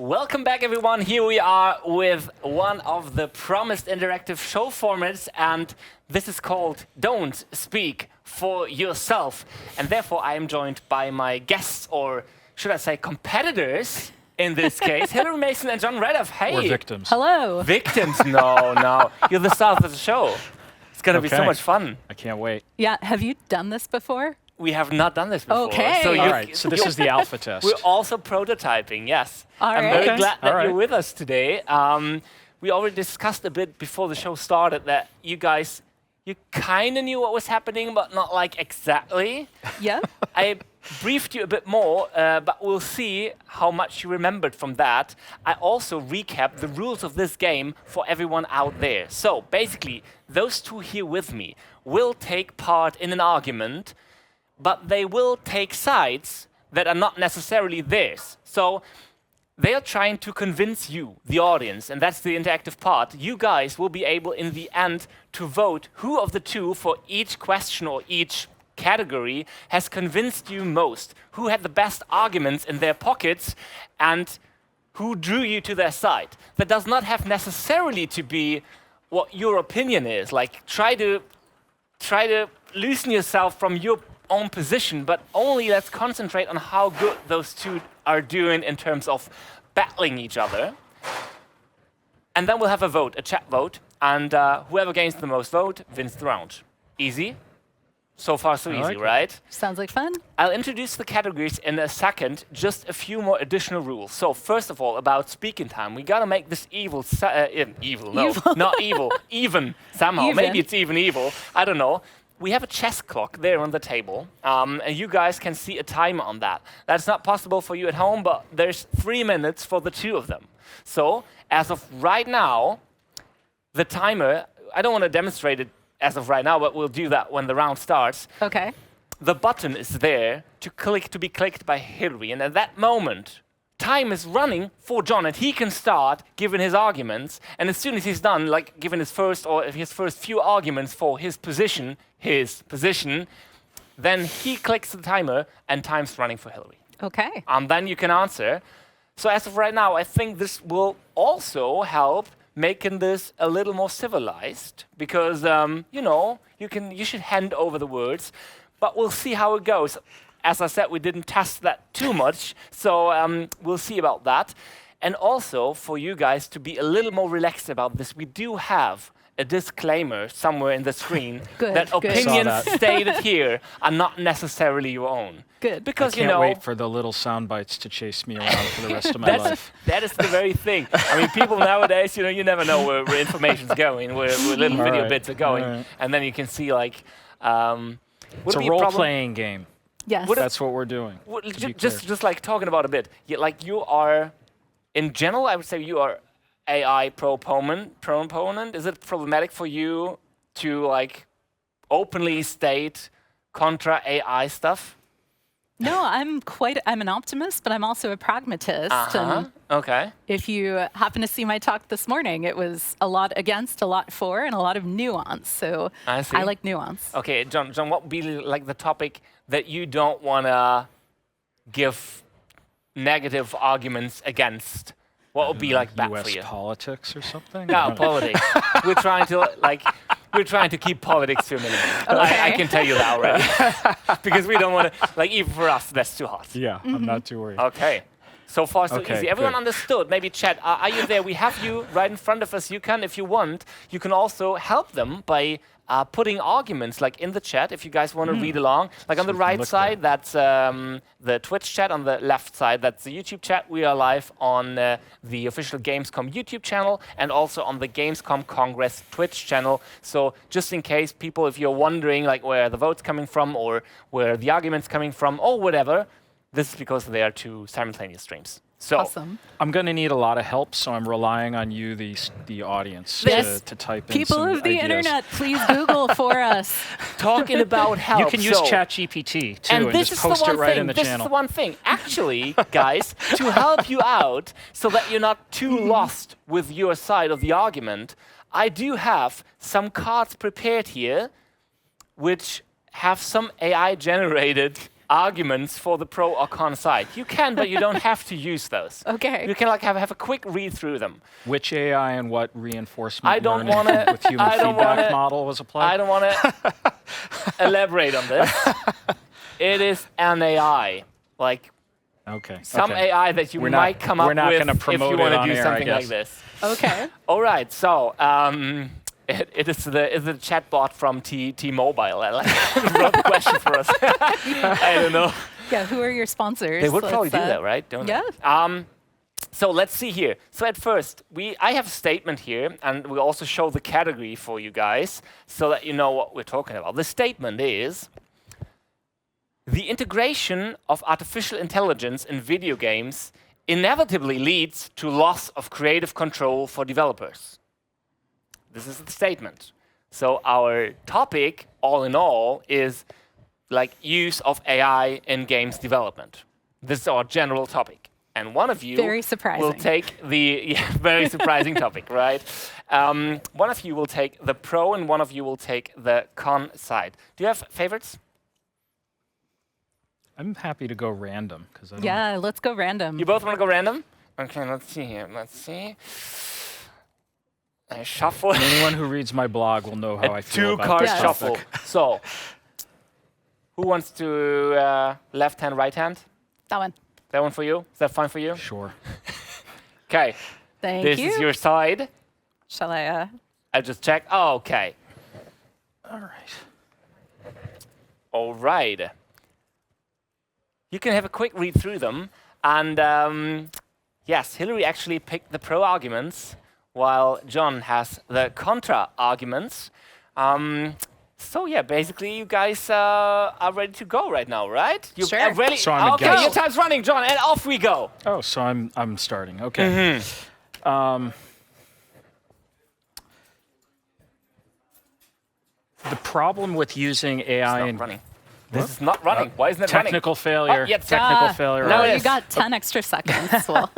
Welcome back, everyone. Here we are with one of the promised interactive show formats, and this is called Don't Speak for Yourself. And therefore, I am joined by my guests, or should I say competitors, in this case, Hilary Mason and John Radoff. Hey. Or victims. Hello. Victims? No. You're the star of the show. It's going to be so much fun. I can't wait. Yeah, have you done this before? We have not done this before. Okay. So All right, so this is the alpha test. We're also prototyping, yes. All I'm right. very glad that All you're right. with us today. We already discussed a bit before the show started that you guys, you kind of knew what was happening, but not like exactly. Yeah. I briefed you a bit more, but we'll see how much you remembered from that. I also recapped the rules of this game for everyone out there. So basically, those two here with me will take part in an argument, but they will take sides that are not necessarily theirs. So they are trying to convince you, the audience, and that's the interactive part. You guys will be able, in the end, to vote who of the two for each question or each category has convinced you most, who had the best arguments in their pockets, and who drew you to their side. That does not have necessarily to be what your opinion is. Like, try to loosen yourself from your own position, but only let's concentrate on how good those two are doing in terms of battling each other. And then we'll have a vote, a chat vote, and whoever gains the most vote wins the round. Easy? So far, so easy, like it. right? Sounds like fun. I'll introduce the categories in a second, just a few more additional rules. So first of all, about speaking time, we gotta make this evil, not evil, even somehow. Even. Maybe it's even evil, I don't know. We have a chess clock there on the table, and you guys can see a timer on that. That's not possible for you at home, but there's 3 minutes for the two of them. So as of right now, the timer, I don't want to demonstrate it as of right now, but we'll do that when the round starts. Okay. The button is there to be clicked by Hilary, and at that moment, time is running for John, and he can start giving his arguments. And as soon as he's done, like giving his first few arguments for his position, then he clicks the timer, and time's running for Hilary. Okay. And then you can answer. So as of right now, I think this will also help making this a little more civilized, because you should hand over the words, but we'll see how it goes. As I said, we didn't test that too much, so we'll see about that. And also, for you guys to be a little more relaxed about this, we do have a disclaimer somewhere in the screen that opinions stated here are not necessarily your own. Good. Because I can't wait for the little sound bites to chase me around for the rest of my life. That is the very thing. I mean, people nowadays, you never know where information's going, where little video bits are going, and then you can see like. It's a role-playing game. Yes. That's what we're doing. Just like talking about a bit, like you are, in general, I would say you are AI proponent. Is it problematic for you to like openly state contra AI stuff? No, I'm an optimist, but I'm also a pragmatist. And Okay. if you happen to see my talk this morning, it was a lot against, a lot for, and a lot of nuance. So I see. I like nuance. Okay, John, what would be like the topic that you don't want to give negative arguments against? What would be like bad US for you? politics or something? No, politics. We're trying to keep politics to a minimum. I can tell you that already. Because we don't want to, even for us, that's too hot. Yeah, I'm not too worried. Okay. So far, so Okay, easy. Everyone good. understood. Maybe chat, are you there? We have you right in front of us. You can, if you want, you can also help them by putting arguments in the chat if you guys want to read along. Like on the right side, that's the Twitch chat. On the left side, that's the YouTube chat. We are live on the official Gamescom YouTube channel and also on the Gamescom Congress Twitch channel. So just in case people, if you're wondering where the vote's coming from or where the argument's coming from or whatever, this is because they are two simultaneous streams. So Awesome. I'm going to need a lot of help, so I'm relying on you, the audience, Yes. to type in People some of the ideas. internet, please Google for us. talking about help. You can use so ChatGPT, too, and this just is post the it one right thing. in the This channel. is the one thing. Actually, guys, to help you out so that you're not too lost with your side of the argument, I do have some cards prepared here which have some AI-generated arguments for the pro or con side. You can, but you don't have to use those. Okay. You can like have a quick read through them. Which AI and what reinforcement I don't learning wanna- with human I don't feedback wanna- model was applied? I don't want to elaborate on this. It is an AI, like Okay. some okay. AI that you We're might not- come up we're not with gonna if promote you it want to on do air, I something like guess. this. Okay. All right, so it is the chatbot from T-Mobile. I like wrote the question for us. I don't know. Yeah, who are your sponsors? They would probably Let's, do that, right? Don't yeah. they? So let's see here. So at first, I have a statement here, and we also show the category for you guys so that you know what we're talking about. The statement is, the integration of artificial intelligence in video games inevitably leads to loss of creative control for developers. This is the statement. So our topic, all in all, is like use of AI in games development. This is our general topic. And one of you Very surprising. will take the very surprising topic, right? One of you will take the pro and one of you will take the con side. Do you have favorites? I'm happy to go random because I don't. Yeah, let's go random. You both want to go random? Okay, let's see here. Let's see. I shuffle. Anyone who reads my blog will know how I feel about Two-card this Yes. shuffle. topic. So, who wants to left hand, right hand? That one. That one for you? Is that fine for you? Sure. Okay. Thank This you. is your side. Shall I? I just checked. Oh, okay. All right. All right. You can have a quick read through them. And yes, Hilary actually picked the pro arguments, while John has the contra arguments. So yeah, basically you guys are ready to go right now, right? You Sure. are ready. So I'm okay, against- your time's running, John, and off we go. Oh, so I'm starting. Okay. The problem with using AI Not and running. This is not running. Why isn't it technical failure. Oh, yeah, technical Ah, failure. No, well, it you is. got 10 extra seconds. Well,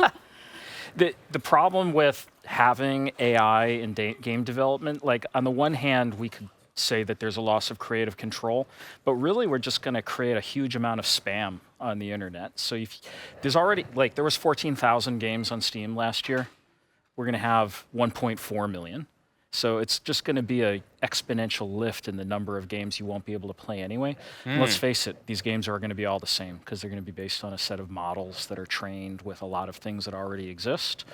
The problem with having AI in game development, like on the one hand, we could say that there's a loss of creative control, but really we're just going to create a huge amount of spam on the internet. So if there's already, like there was 14,000 games on Steam last year. We're going to have 1.4 million. So it's just going to be an exponential lift in the number of games you won't be able to play anyway. And let's face it, these games are going to be all the same because they're going to be based on a set of models that are trained with a lot of things that already exist.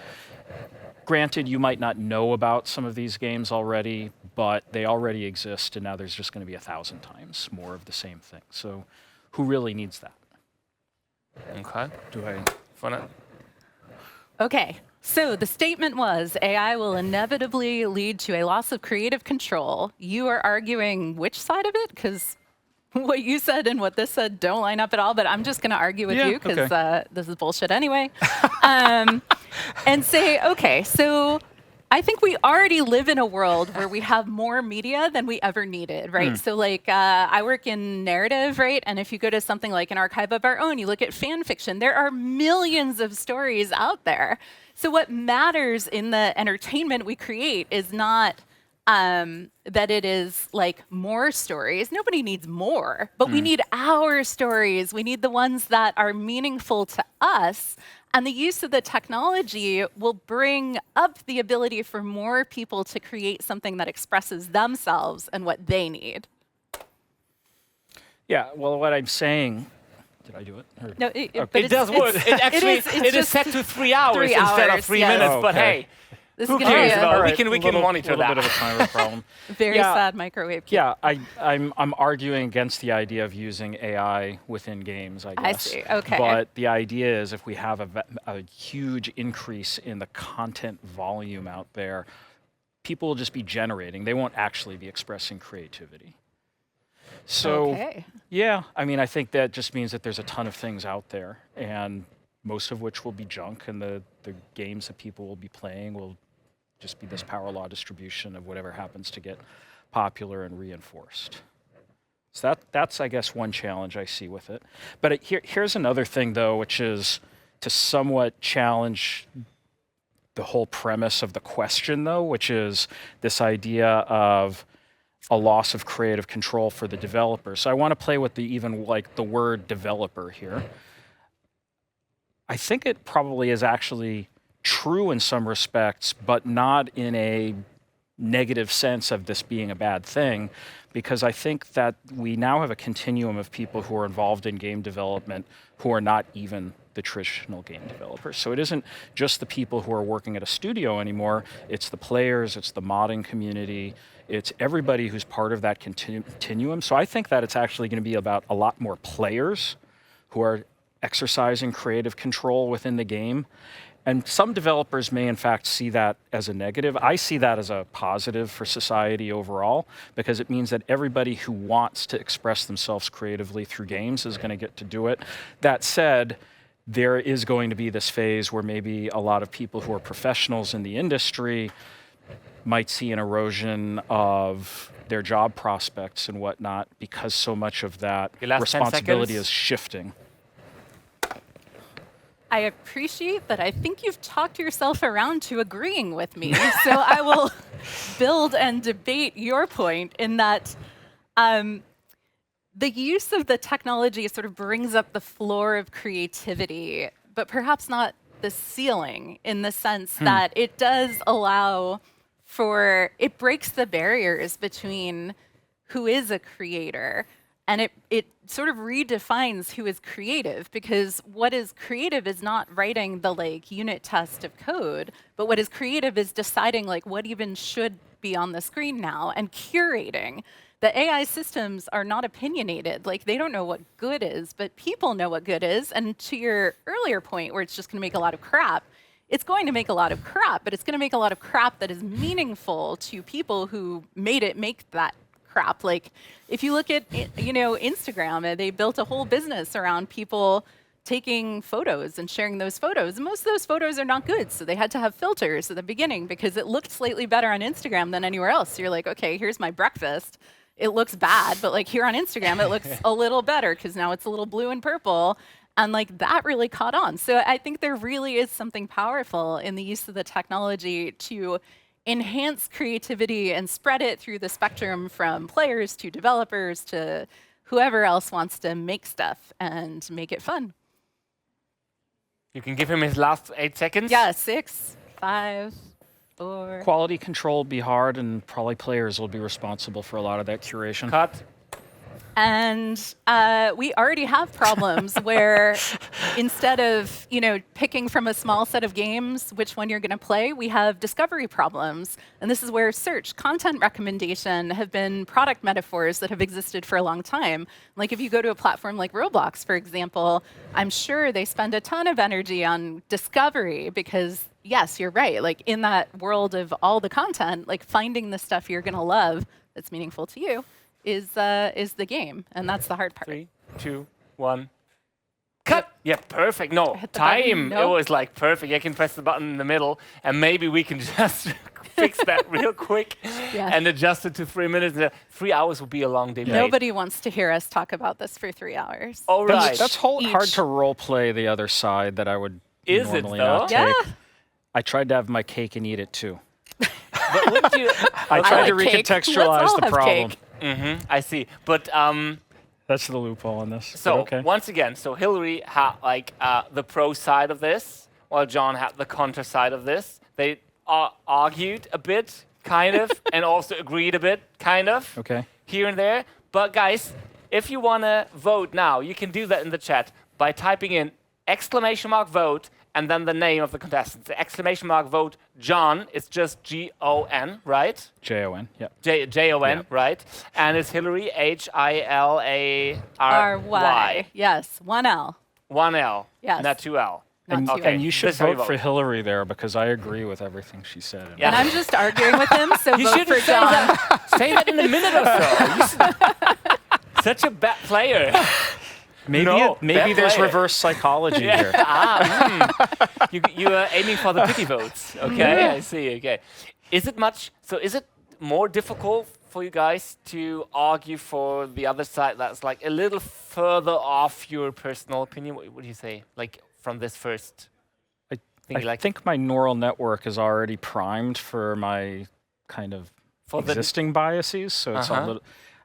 Granted, you might not know about some of these games already, but they already exist, and now there's just going to be 1,000 times more of the same thing. So who really needs that? Okay. Do I? Wanna- okay. So the statement was AI will inevitably lead to a loss of creative control. You are arguing which side of it? Because what you said and what this said don't line up at all, but I'm just going to argue with Yeah, you because okay. this is bullshit anyway. And say, okay, so I think we already live in a world where we have more media than we ever needed, right? So like I work in narrative, right? And if you go to something like an archive of our own, you look at fan fiction, there are millions of stories out there. So what matters in the entertainment we create is not that it is like more stories. Nobody needs more, but we need our stories. We need the ones that are meaningful to us. And the use of the technology will bring up the ability for more people to create something that expresses themselves and what they need. Yeah, well, what I'm saying, did I do it? Or- No, Okay. but It does work. It actually it's it is just set to 3 hours 3 instead of hours, 3 yes. minutes. Oh, But okay. hey, This who is gonna cares be a about it? Alright, We can monitor little that. bit of a timer problem. very Yeah. sad microwave. Yeah, I'm arguing against the idea of using AI within games, I I guess. see, okay. But the idea is if we have a huge increase in the content volume out there, people will just be generating. They won't actually be expressing creativity. So, Okay. yeah, I mean, I think that just means that there's a ton of things out there, and most of which will be junk, and the games that people will be playing will just be this power law distribution of whatever happens to get popular and reinforced. So that's I guess, one challenge I see with it. But here's another thing, though, which is to somewhat challenge the whole premise of the question, though, which is this idea of a loss of creative control for the developer. So I want to play with the word developer here. I think it probably is actually true in some respects, but not in a negative sense of this being a bad thing, because I think that we now have a continuum of people who are involved in game development who are not even the traditional game developers. So it isn't just the people who are working at a studio anymore, it's the players, it's the modding community, it's everybody who's part of that continuum. So I think that it's actually going to be about a lot more players who are exercising creative control within the game. And some developers may, in fact, see that as a negative. I see that as a positive for society overall, because it means that everybody who wants to express themselves creatively through games is going to get to do it. That said, there is going to be this phase where maybe a lot of people who are professionals in the industry might see an erosion of their job prospects and whatnot, because so much of that responsibility is shifting. I appreciate that. I think you've talked yourself around to agreeing with me. So I will build and debate your point in that the use of the technology sort of brings up the floor of creativity, but perhaps not the ceiling, in the sense that it does allow for, it breaks the barriers between who is a creator, and it sort of redefines who is creative, because what is creative is not writing the unit test of code, but what is creative is deciding what even should be on the screen now and curating. The AI systems are not opinionated. They don't know what good is, but people know what good is. And to your earlier point, where it's just going to make a lot of crap, it's going to make a lot of crap, but it's going to make a lot of crap that is meaningful to people who made it make that crap. If you look at Instagram, they built a whole business around people taking photos and sharing those photos. And most of those photos are not good, so they had to have filters at the beginning because it looked slightly better on Instagram than anywhere else. So you're like, okay, here's my breakfast. It looks bad, but here on Instagram, it looks a little better because now it's a little blue and purple. And that really caught on. So I think there really is something powerful in the use of the technology to enhance creativity and spread it through the spectrum from players to developers to whoever else wants to make stuff and make it fun. You can give him his last 8 seconds. Yeah, 6, 5, 4. Quality control will be hard, and probably players will be responsible for a lot of that curation. Cut. And we already have problems where instead of picking from a small set of games which one you're going to play, we have discovery problems. And this is where search, content recommendation have been product metaphors that have existed for a long time. If you go to a platform like Roblox, for example, I'm sure they spend a ton of energy on discovery because, yes, you're right. In that world of all the content, finding the stuff you're going to love that's meaningful to you is the game, and that's the hard part. 3, 2, 1. Cut! Yeah, perfect. No, time. It was perfect. I can press the button in the middle, and maybe we can just fix that real quick and adjust it to 3 minutes. 3 hours will be a long day. Nobody wants to hear us talk about this for 3 hours. All right. That's hard to role play the other side that I would normally not take. Yeah. I tried to have my cake and eat it too. But wouldn't you? I tried to recontextualize the problem. I see. But that's the loophole on this. So once again, Hilary had the pro side of this, while John had the contra side of this. They argued a bit, kind of, and also agreed a bit, kind of, here and there. But guys, if you want to vote now, you can do that in the chat by typing in !vote and then the name of the contestant. The !vote John, it's just G-O-N, right? J-O-N, yeah. J-O-N, right? And it's Hilary, Hilary. Yes, 1 L. 1 L, yes. Not 2 L. And you should vote for Hilary there, because I agree with everything she said. Yeah. And I'm just arguing with him, so vote for John. Say that in a minute or so. Such a bad player. Maybe there's reverse psychology here. You are aiming for the pity votes. Okay, I see. Okay, is it more difficult for you guys to argue for the other side that's a little further off your personal opinion? What do you say? From this first. I think my neural network is already primed for my kind of for the existing biases, so it's a little.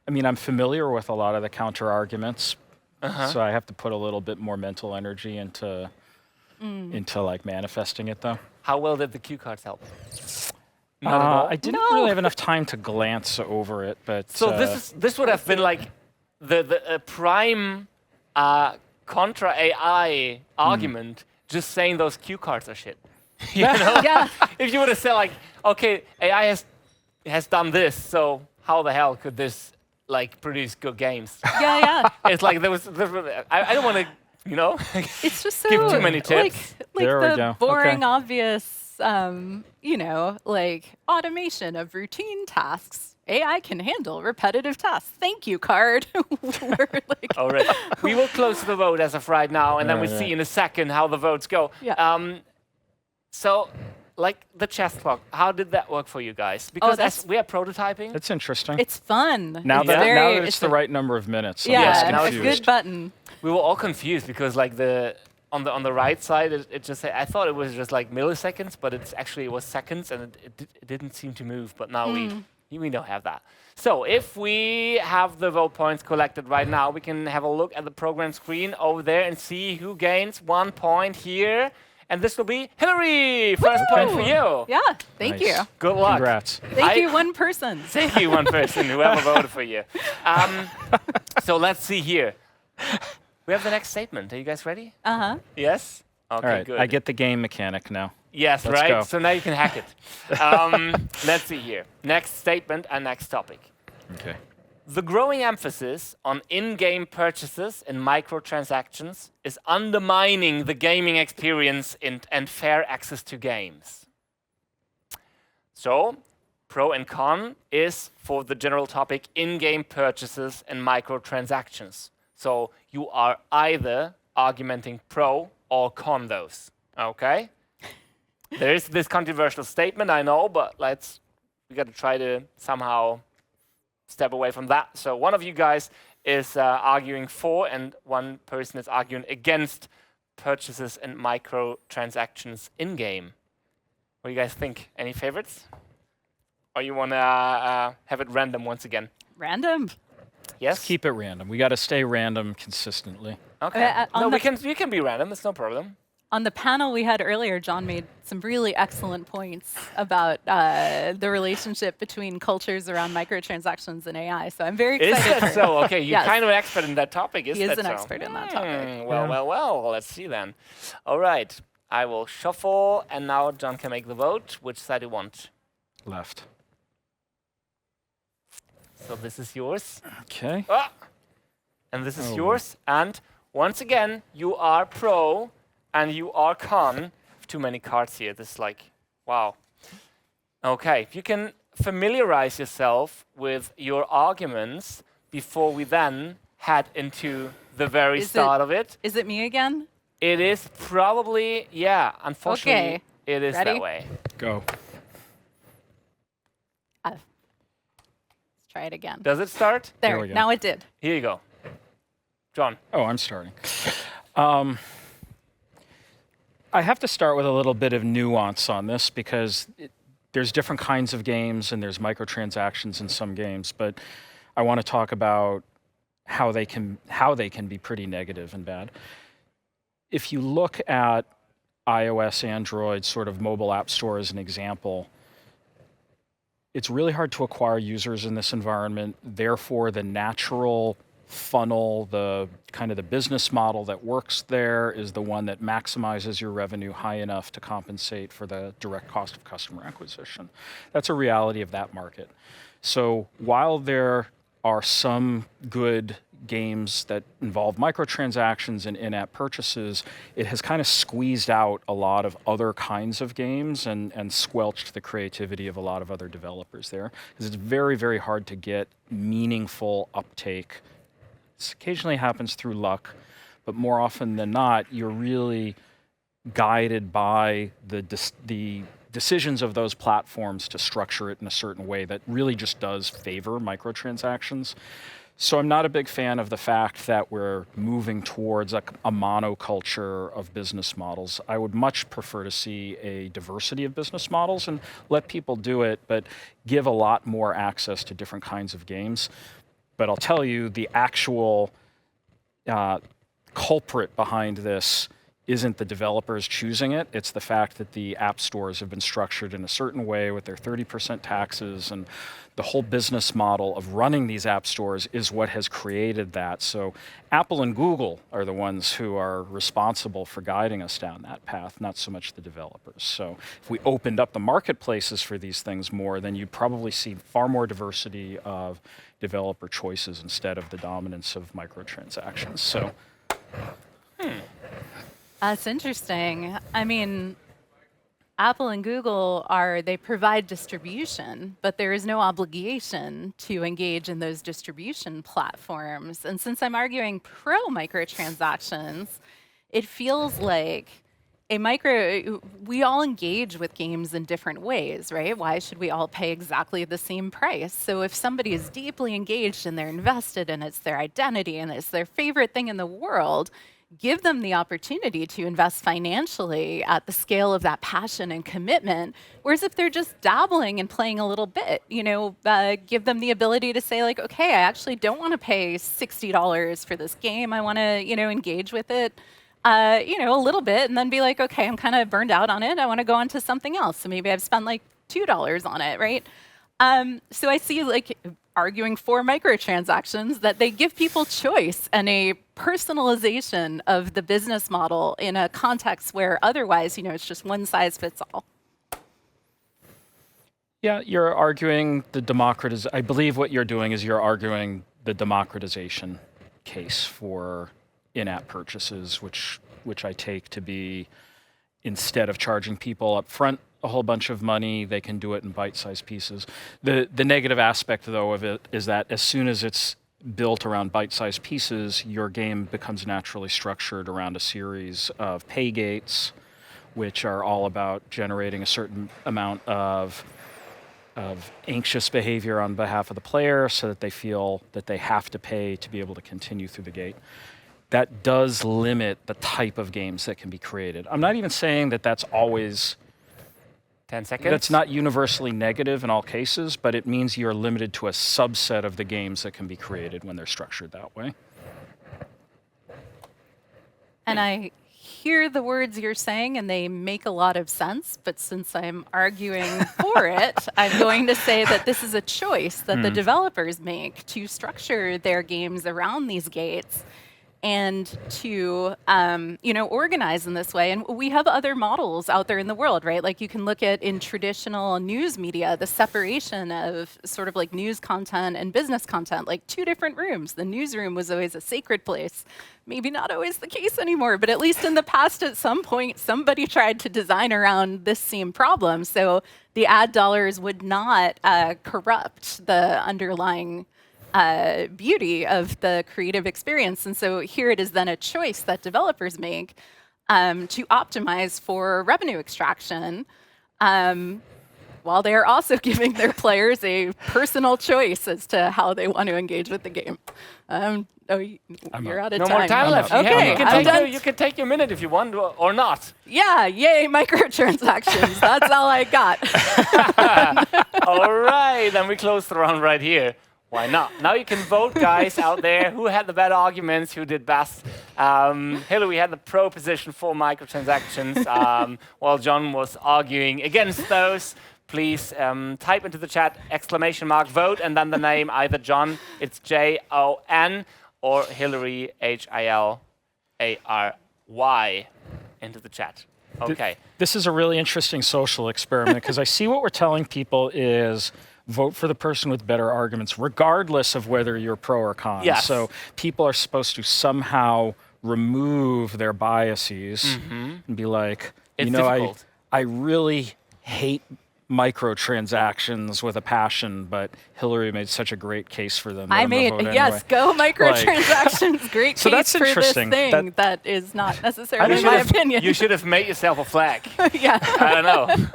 I mean, I'm familiar with a lot of the counter arguments, so I have to put a little bit more mental energy into like manifesting it, though. How well did the cue cards help? Not at all? I didn't really have enough time to glance over it, but So this would have been like the prime contra AI argument, just saying those cue cards are shit. You know? Yeah. If you would have said like, okay, AI has done this, so how the hell could this like produce good games? Yeah. It's like I don't want to, you know, It's just so give too many tips. Like There we the go. boring, Okay. obvious, you know, like automation of routine tasks. AI can handle repetitive tasks. Thank you, card. We're like, All right. We will close the vote as of right now, and then we Yeah. see in a second how the votes go. Yeah. So, like the chess clock, how did that work for you guys? Because that's- as we are prototyping, That's interesting. it's fun. now it's that very, now that it's the a- right number of minutes, I'm Yeah, less now it's it's a confused. good button. we were all confused because like on the right side, it just said, I thought it was just like milliseconds, but it was seconds, and it didn't seem to move. But now we don't have that. So if we have the vote points collected right now, we can have a look at the program screen over there and see who gains 1 point here. And this will be Hilary. First point for you. Yeah, thank Nice. you. Good luck. Congrats. Thank you, one person. Thank you, one person, whoever voted for you. So let's see here. We have the next statement. Are you guys ready? Uh-huh. Yes? Okay, All right, good. I get the game mechanic now. Yes, Let's right? go. So now you can hack it. Let's see here. Next statement and next topic. Okay. The growing emphasis on in-game purchases and microtransactions is undermining the gaming experience and fair access to games. So, pro and con is for the general topic in-game purchases and microtransactions. So you are either argumenting pro or con those. Okay? There is this controversial statement, I know, but we got to try to somehow step away from that. So one of you guys is arguing for, and one person is arguing against purchases and microtransactions in-game. What do you guys think? Any favorites? Or you want to have it random once again? Random. Yes? Keep it random. We got to stay random consistently. Okay. on No, the- we can be random. It's no problem. On the panel we had earlier, John made some really excellent points about the relationship between cultures around microtransactions and AI. So I'm very Is excited. that so? Okay, you're Yes. kind of an expert in that topic, is He is that an so? expert in that topic. Well, let's see then. All right, I will shuffle, and now John can make the vote. Which side do you want? Left. So this is yours. Okay. Ah! And this is Oh. yours. And once again, you are pro, and you are con. Too many cards here. This is like, wow. Okay, if you can familiarize yourself with your arguments before we then head into the very Is start of it. Is it me again? It is probably, yeah, unfortunately, Okay. it is Ready? that way. Go. Let's try it again. Does it start? There, we go. now it did. Here you go. John. Oh, I'm starting. I have to start with a little bit of nuance on this because there's different kinds of games and there's microtransactions in some games, but I want to talk about how they can be pretty negative and bad. If you look at iOS, Android, sort of mobile app store as an example, it's really hard to acquire users in this environment. Therefore, the natural funnel, the kind of the business model that works there is the one that maximizes your revenue high enough to compensate for the direct cost of customer acquisition. That's a reality of that market. So while there are some good games that involve microtransactions and in-app purchases, it has kind of squeezed out a lot of other kinds of games and squelched the creativity of a lot of other developers there. Because it's very, very hard to get meaningful uptake. This occasionally happens through luck, but more often than not, you're really guided by the decisions of those platforms to structure it in a certain way that really just does favor microtransactions. So I'm not a big fan of the fact that we're moving towards a monoculture of business models. I would much prefer to see a diversity of business models and let people do it, but give a lot more access to different kinds of games. But I'll tell you, the actual culprit behind this isn't the developers choosing it. It's the fact that the app stores have been structured in a certain way with their 30% taxes, and the whole business model of running these app stores is what has created that. So Apple and Google are the ones who are responsible for guiding us down that path, not so much the developers. So if we opened up the marketplaces for these things more, then you'd probably see far more diversity of developer choices instead of the dominance of microtransactions. So. That's interesting. I mean, Apple and Google they provide distribution, but there is no obligation to engage in those distribution platforms. And since I'm arguing pro microtransactions, it feels like we all engage with games in different ways, right? Why should we all pay exactly the same price? So if somebody is deeply engaged and they're invested and it's their identity and it's their favorite thing in the world, give them the opportunity to invest financially at the scale of that passion and commitment. Whereas if they're just dabbling and playing a little bit, give them the ability to say like, okay, I actually don't want to pay $60 for this game. I want to, engage with it, a little bit, and then be like, okay, I'm kind of burned out on it. I want to go on to something else. So maybe I've spent like $2 on it, right? So I see like arguing for microtransactions that they give people choice and a personalization of the business model in a context where otherwise, it's just one size fits all. Yeah, you're arguing I believe what you're doing is you're arguing the democratization case for in-app purchases, which I take to be, instead of charging people up front a whole bunch of money, they can do it in bite-sized pieces. The negative aspect, though, of it is that as soon as it's built around bite-sized pieces, your game becomes naturally structured around a series of pay gates, which are all about generating a certain amount of anxious behavior on behalf of the player so that they feel that they have to pay to be able to continue through the gate. That does limit the type of games that can be created. I'm not even saying that that's always 10 seconds. That's not universally negative in all cases, but it means you're limited to a subset of the games that can be created when they're structured that way. And I hear the words you're saying, and they make a lot of sense, but since I'm arguing for it, I'm going to say that this is a choice that the developers make to structure their games around these gates and to organize in this way. And we have other models out there in the world, right? Like you can look at in traditional news media, the separation of sort of like news content and business content, like two different rooms. The newsroom was always a sacred place. Maybe not always the case anymore, but at least in the past at some point, somebody tried to design around this same problem. So the ad dollars would not corrupt the underlying beauty of the creative experience. And so here it is then a choice that developers make to optimize for revenue extraction while they're also giving their players a personal choice as to how they want to engage with the game. You're out of time. No more time left. Okay, you can take your minute if you want or not. Yeah, yay, microtransactions. That's all I got. All right, then we close the round right here. Why not? Now you can vote, guys, out there. Who had the better arguments? Who did best? Hilary had the pro position for microtransactions, while John was arguing against those. Please type into the chat !vote and then the name, either John, it's Jon, or Hilary, Hilary, into the chat. Okay. This is a really interesting social experiment because I see what we're telling people is vote for the person with better arguments, regardless of whether you're pro or con. Yes. So people are supposed to somehow remove their biases and be like, It's difficult. I really hate microtransactions with a passion, but Hilary made such a great case for them. Yes, go microtransactions. Great so case that's for this thing that is not necessarily my opinion. You should have made yourself a flag. Yeah. I don't know.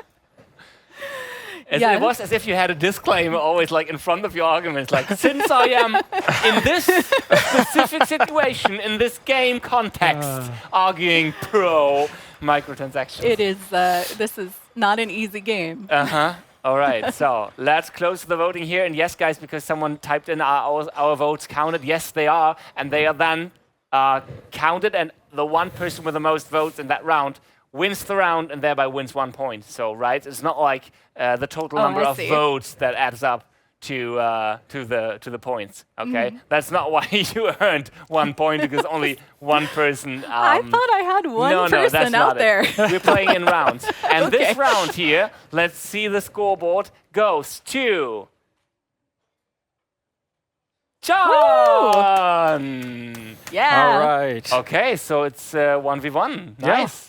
It was as if you had a disclaimer always like in front of your arguments, like, since I am in this specific situation, in this game context, arguing pro microtransactions. It is, this is not an easy game. All right, so let's close the voting here. And yes, guys, because someone typed in our votes counted. Yes, they are. And they are then counted. And the one person with the most votes in that round wins the round and thereby wins 1 point. So, right, it's not like the total number of votes that adds up to the points. Okay, that's not why you earned 1 point, because only one person. I thought I had one person out there. We're playing in rounds, and this round here, let's see the scoreboard, goes to John. Yeah. All right. Okay, so it's 1v1. Nice.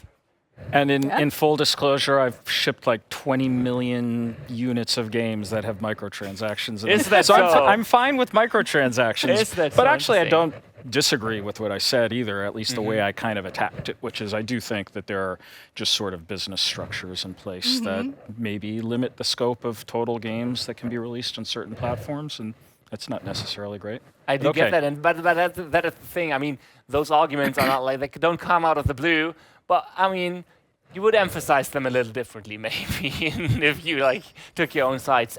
And in full disclosure, I've shipped like 20 million units of games that have microtransactions in them. Is that so? so? I'm fine with microtransactions. Is that but so actually, I interesting? don't disagree with what I said either, at least the way I kind of attacked it, which is I do think that there are just sort of business structures in place that maybe limit the scope of total games that can be released on certain platforms, and that's not necessarily great. I do get that, but that is the thing. I mean, those arguments are not like, they don't come out of the blue. But I mean, you would emphasize them a little differently, maybe, if you like took your own sides.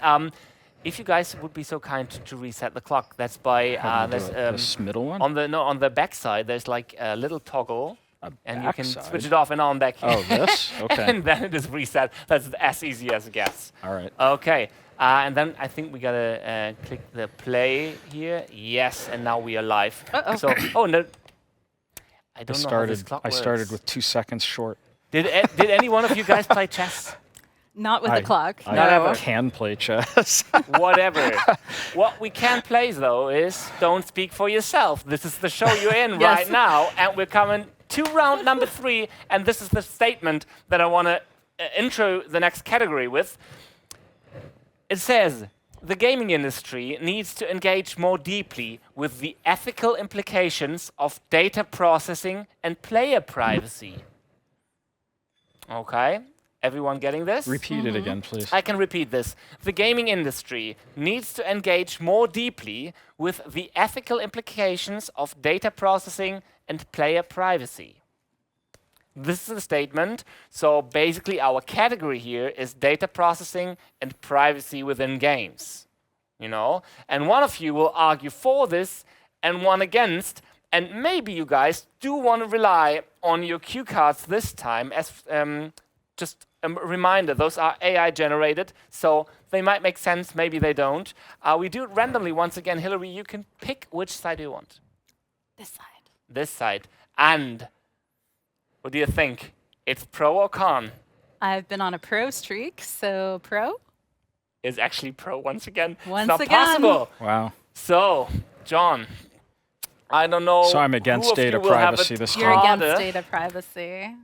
If you guys would be so kind to reset the clock, that's by this middle one on the back side. There's like a little toggle, and you can side? switch it off and on back. Oh, this? Okay. And then it is reset. That's as easy as it gets. All right. Okay. And then I think we gotta click the play here. Yes, and now we are live. So, oh no. I don't know how this clock works. I started with 2 seconds short. Did any one of you guys play chess? Not with the clock. I can play chess. Whatever. What we can play, though, is don't speak for yourself. This is the show you're in right now, and we're coming to round number 3, and this is the statement that I want to intro the next category with. It says, the gaming industry needs to engage more deeply with the ethical implications of data processing and player privacy. Okay, everyone getting this? Repeat it again, please. I can repeat this. The gaming industry needs to engage more deeply with the ethical implications of data processing and player privacy. This is a statement. So basically our category here is data processing and privacy within games. You know? And one of you will argue for this and one against. And maybe you guys do want to rely on your cue cards this time as just a reminder. Those are AI generated, so they might make sense, maybe they don't. We do it randomly once again. Hilary, you can pick which side you want. This side. This side. And what do you think? It's pro or con? I've been on a pro streak, so pro. Is actually pro once again. Once it's not again. possible. Wow. So, John, I don't know. So I'm against data privacy this time. You're against data privacy.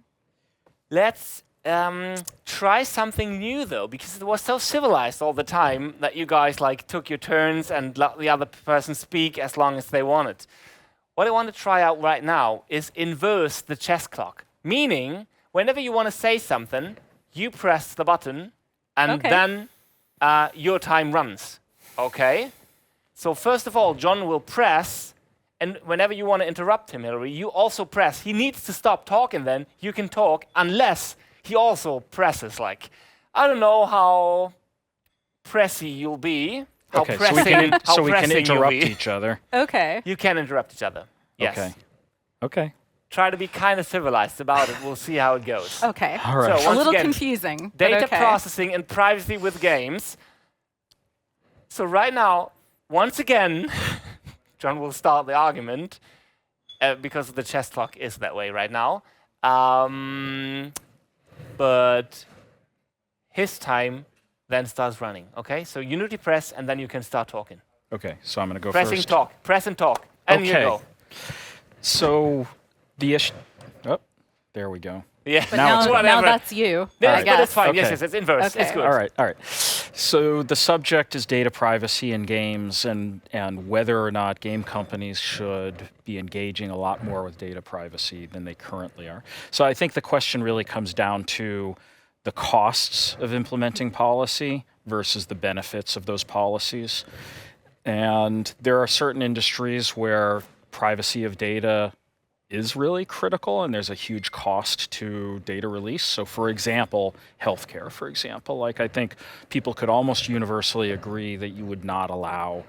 Let's try something new though, because it was so civilized all the time that you guys like took your turns and let the other person speak as long as they wanted. What I want to try out right now is inverse the chess clock. Meaning, whenever you want to say something, you press the button and then your time runs. Okay? So first of all, John will press, and whenever you want to interrupt him, Hilary, you also press. He needs to stop talking then. You can talk unless he also presses. Like, I don't know how pressy you'll be. How Okay, pressing, so we can you'll interrupt be. each other. Okay. You can interrupt each other. Yes. Okay. Okay. Try to be kind of civilized about it. We'll see how it goes. Okay. All right. So A little again, confusing. but data okay. processing and privacy with games. So right now, once again, John will start the argument because the chess clock is that way right now. But his time then starts running. Okay, so Unity press and then you can start talking. Okay, so I'm going to go Pressing first. talk, press and talk, and you go. So the issue. Oh, there we go. Yeah, But Now it's now, whatever. that's you. Yeah, I but guess. it's fine. Yes, Okay. yes, it's inverse. It's Okay. good. All right, all right. So the subject is data privacy in games and whether or not game companies should be engaging a lot more with data privacy than they currently are. So I think the question really comes down to the costs of implementing policy versus the benefits of those policies. And there are certain industries where privacy of data is really critical, and there's a huge cost to data release. So for example, healthcare, for example, like I think people could almost universally agree that you would not allow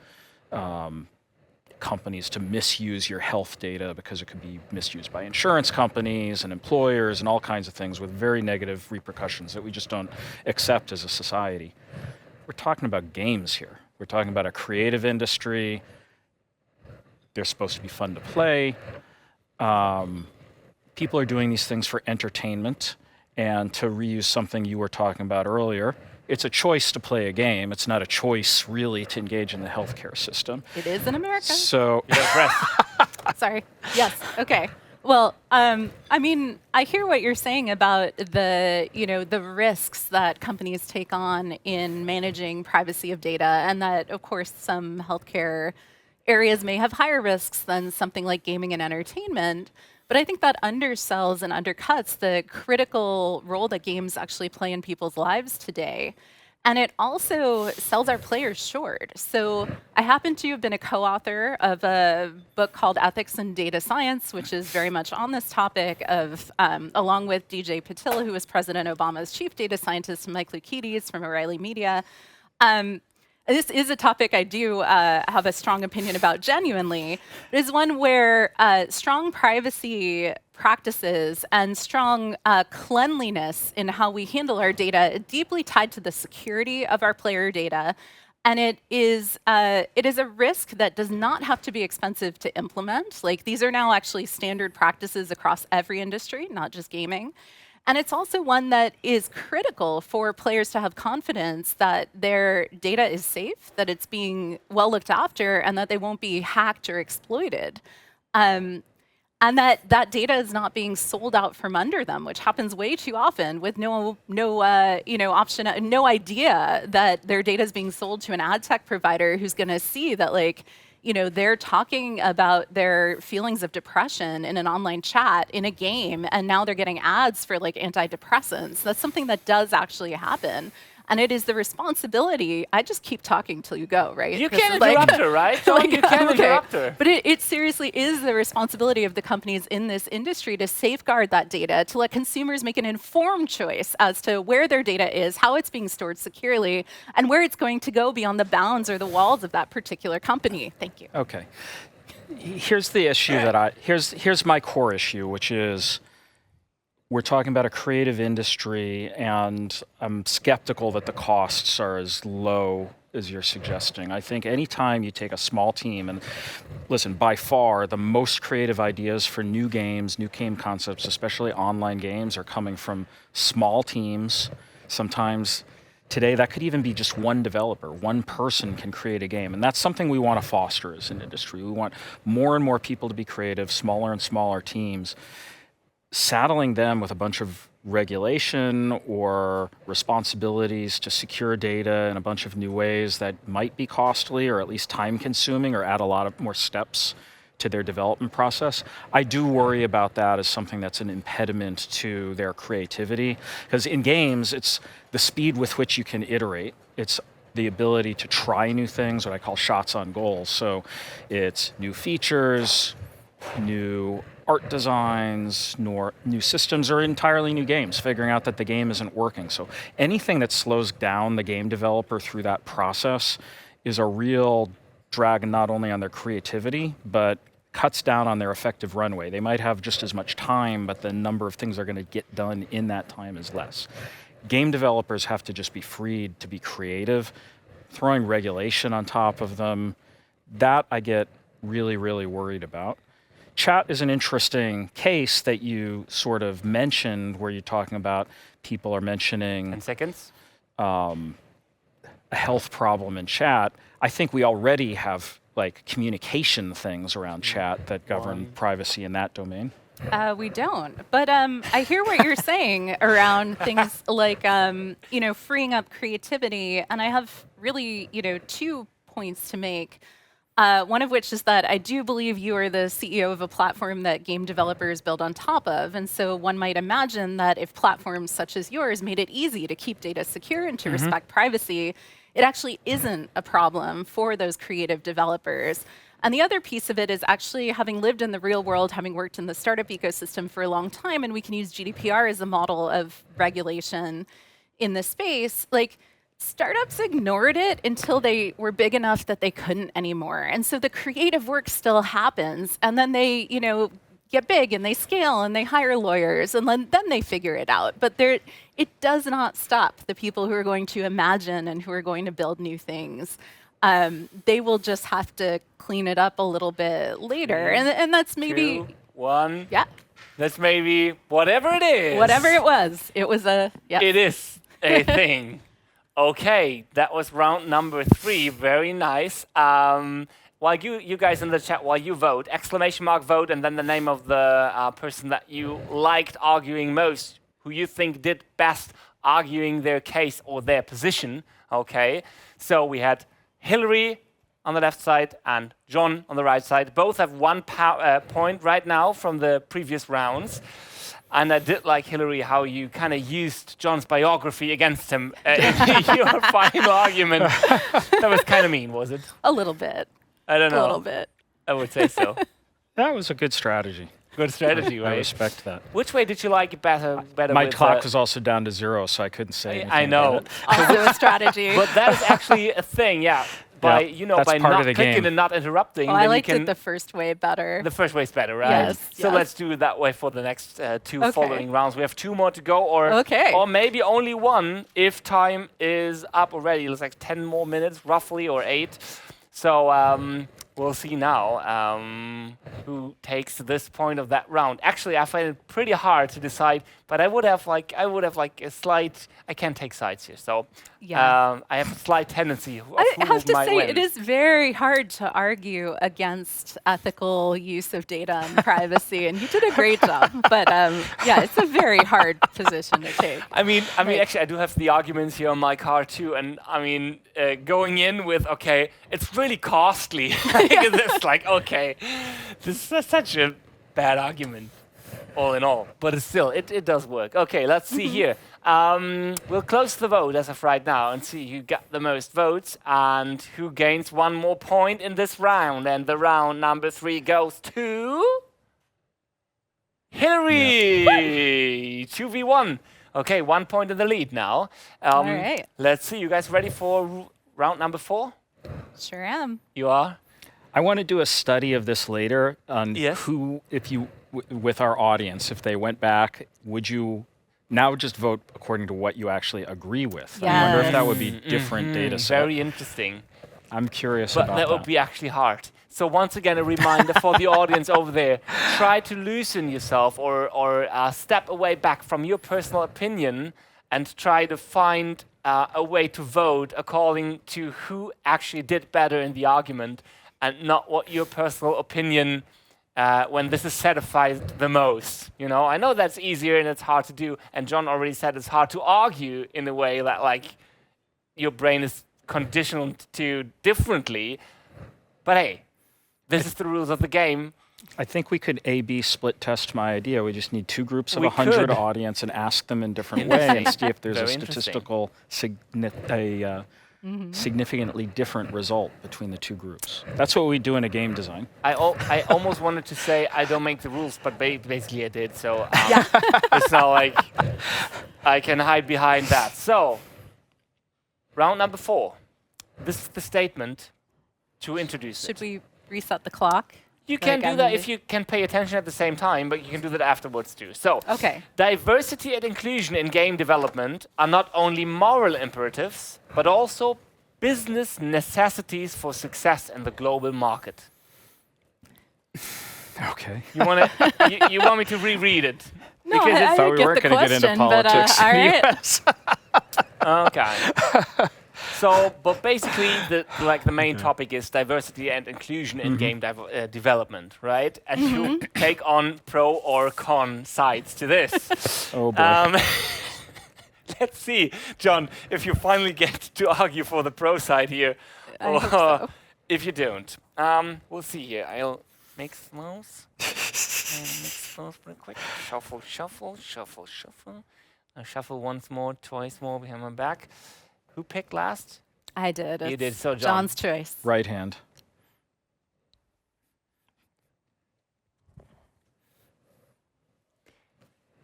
companies to misuse your health data because it could be misused by insurance companies and employers and all kinds of things with very negative repercussions that we just don't accept as a society. We're talking about games here. We're talking about a creative industry. They're supposed to be fun to play. People are doing these things for entertainment, and to reuse something you were talking about earlier, it's a choice to play a game. It's not a choice, really, to engage in the healthcare system. It is in America. So, Sorry. Yes. Okay. Well, I mean, I hear what you're saying about the risks that companies take on in managing privacy of data, and that, of course, some healthcare areas may have higher risks than something like gaming and entertainment. But I think that undersells and undercuts the critical role that games actually play in people's lives today. And it also sells our players short. So I happen to have been a co-author of a book called Ethics in Data Science, which is very much on this topic of, along with DJ Patil, who was President Obama's chief data scientist, and Mike Lukides from O'Reilly Media. This is a topic I do have a strong opinion about genuinely. It is one where strong privacy practices and strong cleanliness in how we handle our data are deeply tied to the security of our player data. And it is a risk that does not have to be expensive to implement. Like, these are now actually standard practices across every industry, not just gaming. And it's also one that is critical for players to have confidence that their data is safe, that it's being well looked after, and that they won't be hacked or exploited. And that data is not being sold out from under them, which happens way too often with no option, no idea that their data is being sold to an ad tech provider who's going to see that, like, they're talking about their feelings of depression in an online chat in a game, and now they're getting ads for like antidepressants. That's something that does actually happen. And it is the responsibility. I just keep talking till you go, right? You can't interrupt her, right? Like, you can't interrupt her. But it seriously is the responsibility of the companies in this industry to safeguard that data, to let consumers make an informed choice as to where their data is, how it's being stored securely, and where it's going to go beyond the bounds or the walls of that particular company. Thank you. okay. Here's the issue here's my core issue, which is we're talking about a creative industry, and I'm skeptical that the costs are as low as you're suggesting. I think anytime you take a small team, and listen, by far, the most creative ideas for new games, new game concepts, especially online games, are coming from small teams. Sometimes today, that could even be just one developer. One person can create a game, and that's something we want to foster as an industry. We want more and more people to be creative, smaller and smaller teams. Saddling them with a bunch of regulation or responsibilities to secure data in a bunch of new ways that might be costly or at least time consuming or add a lot of more steps to their development process. I do worry about that as something that's an impediment to their creativity, because in games, it's the speed with which you can iterate. It's the ability to try new things, what I call shots on goal. So it's new features, new art designs, nor new systems, or entirely new games, figuring out that the game isn't working. So anything that slows down the game developer through that process is a real drag not only on their creativity, but cuts down on their effective runway. They might have just as much time, but the number of things they're going to get done in that time is less. Game developers have to just be freed to be creative. Throwing regulation on top of them, that I get really, really worried about. Chat is an interesting case that you sort of mentioned, where you're talking about people are mentioning 10 seconds. A health problem in chat. I think we already have like communication things around chat that govern privacy in that domain. We don't. But I hear what you're saying around things like, freeing up creativity. And I have really, 2 points to make. One of which is that I do believe you are the CEO of a platform that game developers build on top of. And so one might imagine that if platforms such as yours made it easy to keep data secure and to respect privacy, it actually isn't a problem for those creative developers. And the other piece of it is actually having lived in the real world, having worked in the startup ecosystem for a long time, and we can use GDPR as a model of regulation in this space. Like, startups ignored it until they were big enough that they couldn't anymore. And so the creative work still happens. And then they, get big and they scale and they hire lawyers and then they figure it out. But it does not stop the people who are going to imagine and who are going to build new things. They will just have to clean it up a little bit later. And that's maybe... 2, 1. Yeah. That's maybe whatever it is. Whatever it was. It was a... Yeah. It is a thing. Okay, that was round number 3. Very nice. While you guys in the chat, while you vote, exclamation mark vote, and then the name of the person that you liked arguing most, who you think did best arguing their case or their position. Okay, so we had Hilary on the left side and John on the right side. Both have 1 point right now from the previous rounds. And I did like, Hilary, how you kind of used John's biography against him in your final argument. That was kind of mean, was it? A little bit. I don't know. A little bit. I would say so. That was a good strategy. Good strategy, right? I respect that. Which way did you like it better? My with, clock was also down to 0, so I couldn't say anything. I know. about it. Also a strategy. But that is actually a thing, yeah. By that's by part not of the clicking game. and not interrupting. Oh, then I you liked can it the first way better. The first way is better, right? Yes, So yes. let's do it that way for the next 2 Okay. following rounds. We have 2 more to go, or maybe only 1 if time is up already. It's like 10 more minutes, roughly, or 8. So we'll see now who takes this point of that round. Actually, I find it pretty hard to decide, but I would have like a slight. I can't take sides here, so I have a slight tendency. Of I who have to might say, win. it is very hard to argue against ethical use of data and privacy, and you did a great job. But yeah, it's a very hard position to take. I mean, actually, I do have the arguments here on my card too, and I mean, going in with it's really costly. It's like, this is such a bad argument, all in all. But it's still, it does work. Okay, let's see here. We'll close the vote as of right now and see who got the most votes and who gains 1 more point in this round. And the round number 3 goes to Hilary. 2v1. Okay, 1 point in the lead now. All right. Let's see. You guys ready for round number 4? Sure am. You are? I want to do a study of this later on Yes. who, if you, with our audience, if they went back, would you now just vote according to what you actually agree with? I wonder if that would be different data set. Very interesting. I'm curious But about that would be actually hard. So once again, a reminder for the audience over there: try to loosen yourself or step away back from your personal opinion and try to find a way to vote according to who actually did better in the argument, and not what your personal opinion, when this is certified the most. I know that's easier and it's hard to do, and John already said it's hard to argue in a way that your brain is conditioned to differently. But hey, this is the rules of the game. I think we could A/B split test my idea. We just need 2 groups of We 100 could. audience and ask them in different ways and see if there's a Very interesting. statistical significantly different result between the 2 groups. That's what we do in a game design. I almost wanted to say I don't make the rules, but basically I did. So it's not like I can hide behind that. So round number 4. This is the statement to introduce Should it. we reset the clock? You can do that if you can pay attention at the same time, but you can do that afterwards too. So, diversity and inclusion in game development are not only moral imperatives, but also business necessities for success in the global market. Okay. You want me to reread it? No, Because I thought we get weren't the going to get into question, but politics all in the right. US. Okay. So, but basically, the main topic is diversity and inclusion in game development, right? And you take on pro or con sides to this. Oh boy. Let's see, John, if you finally get to argue for the pro side here. I hope so. if you don't. We'll see here. I'll mix those. Mix those real quick. Shuffle, shuffle, shuffle, shuffle. I'll shuffle once more, twice more behind my back. Who picked last? I did. You It's did. So John. John's choice. Right hand.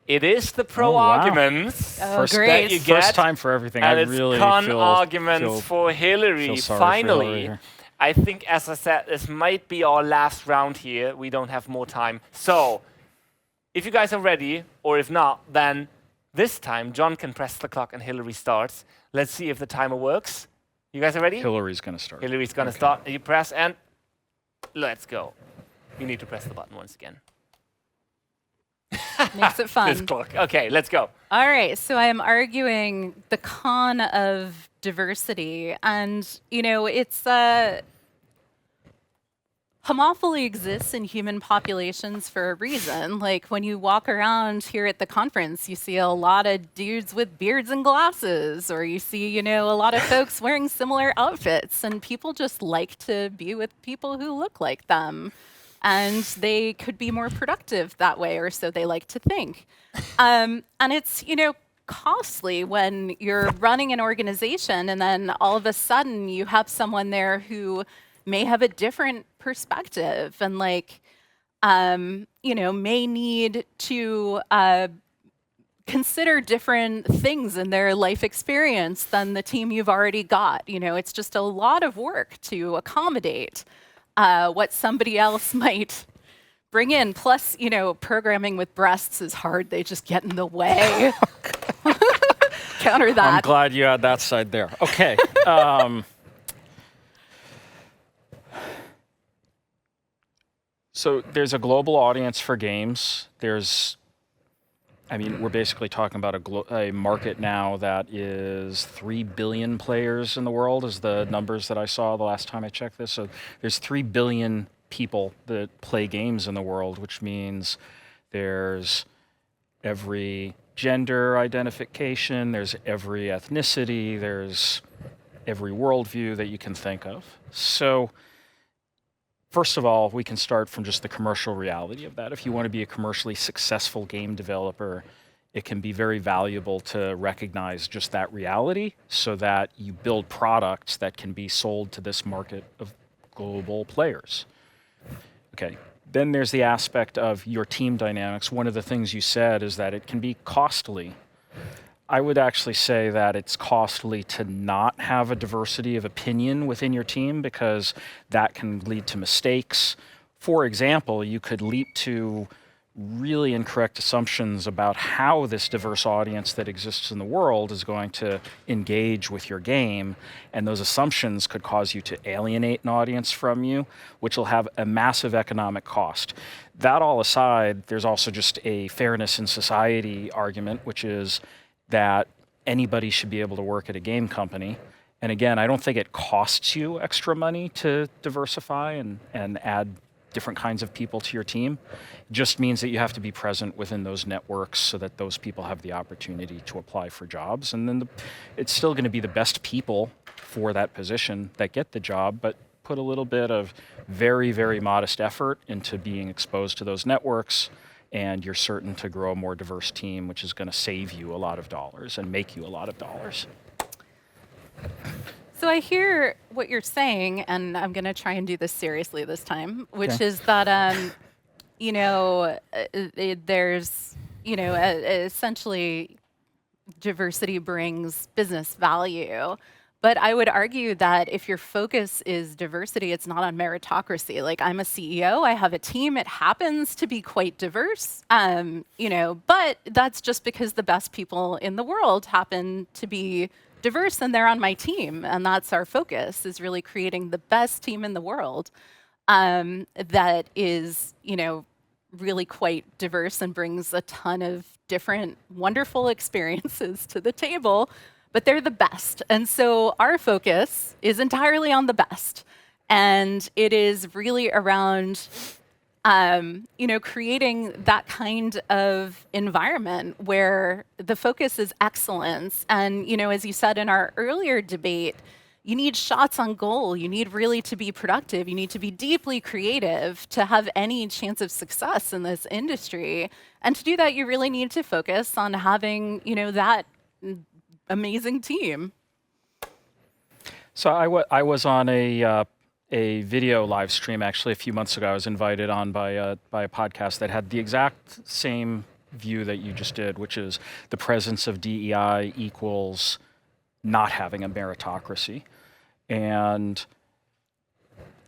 It is the pro Oh, wow. arguments. Oh, First, great. You get, first time for everything. and I it's really con feel, arguments feel, for Hilary. feel sorry Finally, for Hilary here. I think, as I said, this might be our last round here. We don't have more time. So, if you guys are ready, or if not, then this time John can press the clock and Hilary starts. Let's see if the timer works. You guys are ready? Hilary's going to start. Hilary's going to start. You press and let's go. You need to press the button once again. Makes it fun. This clock. Okay, let's go. All right, so I am arguing the con of diversity, and it's homophily exists in human populations for a reason. Like when you walk around here at the conference, you see a lot of dudes with beards and glasses, or you see, a lot of folks wearing similar outfits, and people just like to be with people who look like them. And they could be more productive that way, or so they like to think. And it's, costly when you're running an organization and then all of a sudden you have someone there who may have a different perspective and may need to consider different things in their life experience than the team you've already got. It's just a lot of work to accommodate what somebody else might bring in. Plus, programming with breasts is hard. They just get in the way. Counter that. I'm glad you had that side there. Okay. So there's a global audience for games. We're basically talking about a market now that is 3 billion players in the world, is the numbers that I saw the last time I checked this. So there's 3 billion people that play games in the world, which means there's every gender identification, there's every ethnicity, there's every worldview that you can think of. So first of all, we can start from just the commercial reality of that. If you want to be a commercially successful game developer, it can be very valuable to recognize just that reality so that you build products that can be sold to this market of global players. Okay. Then there's the aspect of your team dynamics. One of the things you said is that it can be costly. I would actually say that it's costly to not have a diversity of opinion within your team because that can lead to mistakes. For example, you could leap to really incorrect assumptions about how this diverse audience that exists in the world is going to engage with your game, and those assumptions could cause you to alienate an audience from you, which will have a massive economic cost. That all aside, there's also just a fairness in society argument, which is that anybody should be able to work at a game company. And again, I don't think it costs you extra money to diversify and add different kinds of people to your team. It just means that you have to be present within those networks so that those people have the opportunity to apply for jobs. And then it's still going to be the best people for that position that get the job, but put a little bit of very, very modest effort into being exposed to those networks, and you're certain to grow a more diverse team, which is going to save you a lot of dollars and make you a lot of dollars. So I hear what you're saying, and I'm going to try and do this seriously this time, which Okay. is that, there's, essentially diversity brings business value. But I would argue that if your focus is diversity, it's not on meritocracy. Like, I'm a CEO, I have a team, it happens to be quite diverse, but that's just because the best people in the world happen to be diverse and they're on my team. And that's our focus, is really creating the best team in the world that is, really quite diverse and brings a ton of different wonderful experiences to the table. But they're the best. And so our focus is entirely on the best. And it is really around, creating that kind of environment where the focus is excellence. And, as you said in our earlier debate, you need shots on goal. You need really to be productive. You need to be deeply creative to have any chance of success in this industry. And to do that, you really need to focus on having, that amazing team. So I was on a video live stream actually a few months ago. I was invited on by a podcast that had the exact same view that you just did, which is the presence of DEI equals not having a meritocracy. And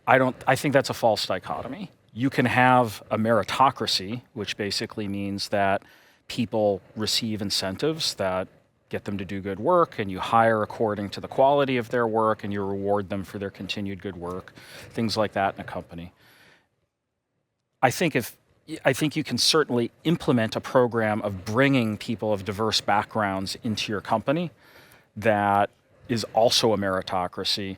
I think that's a false dichotomy. You can have a meritocracy, which basically means that people receive incentives that get them to do good work, and you hire according to the quality of their work, and you reward them for their continued good work, things like that in a company. I think you can certainly implement a program of bringing people of diverse backgrounds into your company that is also a meritocracy,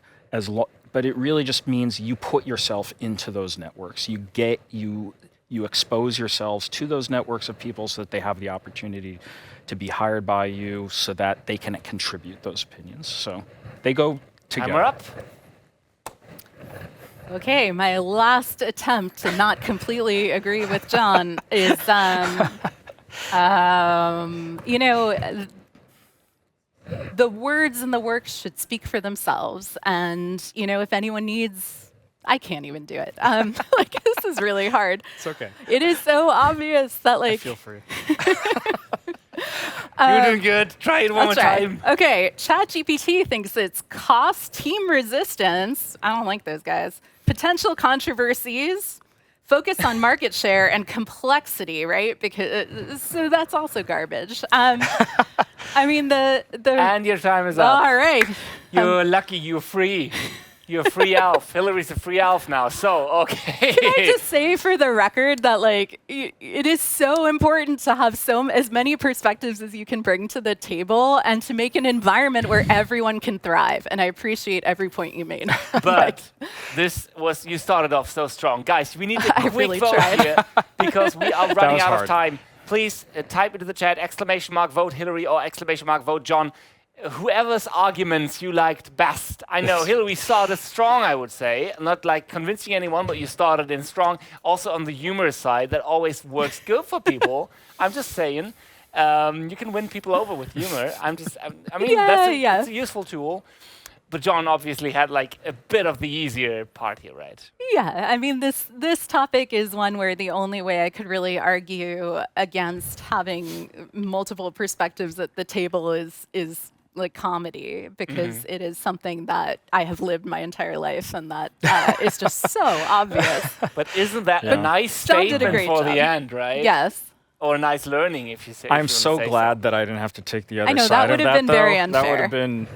but it really just means you put yourself into those networks. You expose yourselves to those networks of people so that they have the opportunity to be hired by you so that they can contribute those opinions. So they go together. Timer up. Okay, my last attempt to not completely agree with John is, the words in the work should speak for themselves. And, if anyone needs, I can't even do it. This is really hard. It's okay. It is so obvious that, I feel free. You're doing good. Try it one more time. Okay, ChatGPT thinks it's cost, team resistance. I don't like those guys. Potential controversies, focus on market share, and complexity, right? Because so that's also garbage. And your time is up. All right. You're lucky. You're free. You're a free elf. Hilary's a free elf now. So, okay. Can I just say for the record that it is so important to have as many perspectives as you can bring to the table and to make an environment where everyone can thrive. And I appreciate every point you made. But you started off so strong. Guys, we need a quick really vote tried. here because we are running out hard. of time. Please type into the chat, !vote Hilary or !vote John. Whoever's arguments you liked best. I know Hilary started strong, I would say. Not like convincing anyone, but you started in strong. Also on the humor side, that always works good for people. I'm just saying, you can win people over with humor. That's a useful tool. But John obviously had a bit of the easier part here, right? Yeah, this topic is one where the only way I could really argue against having multiple perspectives at the table is comedy, because it is something that I have lived my entire life, and that is just so obvious. But isn't that a nice statement for the end, right? Yes. Or a nice learning, if you say. I'm so glad that I didn't have to take the other I know, side that would of have that, been though. very unfair. That would have been.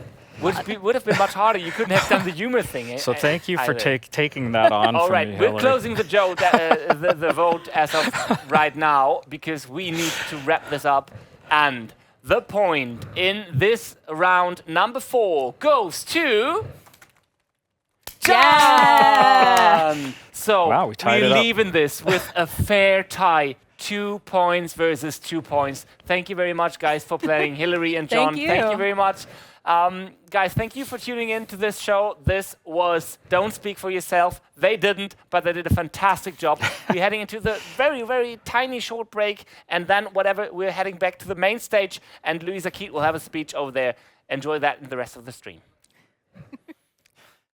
Would have been much harder. You couldn't have done the humor thing. So thank you for taking that on. All for right, me, we're Hilary. closing the vote as of right now, because we need to wrap this up. And the point in this round number 4 goes to John. Yeah. So wow, we're leaving this with a fair tie. 2 points versus 2 points. Thank you very much, guys, for playing. Hilary and John, thank you very much. Guys, thank you for tuning in to this show. This was Don't Speak for Yourself. They didn't, but they did a fantastic job. We're heading into the very, very tiny short break, and then we're heading back to the main stage, and Louisa Keat will have a speech over there. Enjoy that in the rest of the stream.